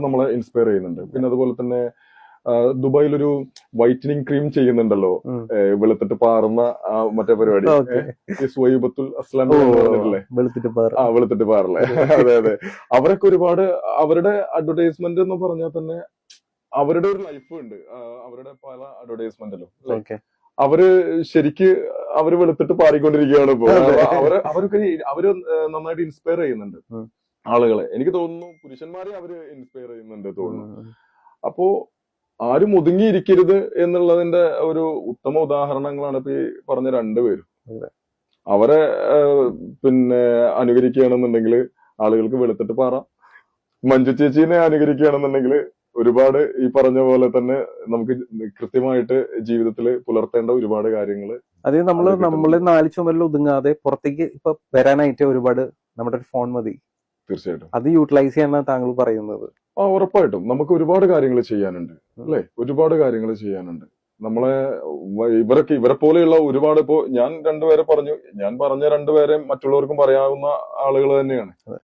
നമ്മളെ ഇൻസ്പയർ ചെയ്യുന്നുണ്ട്. പിന്നെ അതുപോലെ തന്നെ ദുബായിലൊരു വൈറ്റനിങ് ക്രീം ചെയ്യുന്നുണ്ടല്ലോ, വെളുത്തിട്ട് പാറുന്ന മറ്റേ പരിപാടി, ഈ സ്വൈബത്തുൽ അസ്ലാം പറഞ്ഞിട്ടില്ലേ, വെളുത്തിട്ട് പാറല്ലേ. അതെ അതെ, അവരൊക്കെ ഒരുപാട് അവരുടെ അഡ്വർടൈസ്മെന്റ് എന്ന് പറഞ്ഞാൽ തന്നെ അവരുടെ ഒരു ലൈഫ് ഉണ്ട്. അവരുടെ പല അഡ്വർടൈസ്മെന്റിലും അവര് ശരിക്ക് അവര് വെളുത്തിട്ട് പാറിക്കൊണ്ടിരിക്കുകയാണ് ഇപ്പോ. അവര് നന്നായിട്ട് ഇൻസ്പയർ ചെയ്യുന്നുണ്ട് ആളുകളെ. എനിക്ക് തോന്നുന്നു പുരുഷന്മാരെ അവര് ഇൻസ്പയർ ചെയ്യുന്നുണ്ട് തോന്നുന്നു. അപ്പോ ആരും ഒതുങ്ങിയിരിക്കരുത് എന്നുള്ളതിന്റെ ഒരു ഉത്തമ ഉദാഹരണങ്ങളാണ് ഇപ്പൊ ഈ പറഞ്ഞ രണ്ടുപേരും. അവരെ പിന്നെ അനുകരിക്കുകയാണെന്നുണ്ടെങ്കിൽ ആളുകൾക്ക് വെളുത്തിട്ട് പാറാം. മഞ്ജു ചേച്ചീനെ അനുകരിക്കുകയാണെന്നുണ്ടെങ്കിൽ ഒരുപാട് ഈ പറഞ്ഞ പോലെ തന്നെ നമുക്ക് കൃത്യമായിട്ട് ജീവിതത്തിൽ പുലർത്തേണ്ട ഒരുപാട് കാര്യങ്ങൾ. അത് നമ്മള് നാല് ചുമരിൽ ഒതുങ്ങാതെ പുറത്തേക്ക് ഇപ്പൊ വരാനായിട്ട് ഒരുപാട് നമ്മുടെ ഒരു ഫോൺ മതി. തീർച്ചയായിട്ടും അത് യൂട്ടിലൈസ് ചെയ്യാനാണ് താങ്കൾ പറയുന്നത്. ഉറപ്പായിട്ടും നമുക്ക് ഒരുപാട് കാര്യങ്ങൾ ചെയ്യാനുണ്ട് അല്ലെ, ഒരുപാട് കാര്യങ്ങൾ ചെയ്യാനുണ്ട്. നമ്മളെ ഇവരെ പോലെയുള്ള ഒരുപാട്, ഇപ്പോ ഞാൻ രണ്ടുപേരെ പറഞ്ഞു, ഞാൻ പറഞ്ഞ രണ്ടുപേരെ മറ്റുള്ളവർക്കും പറയാവുന്ന ആളുകൾ തന്നെയാണ്.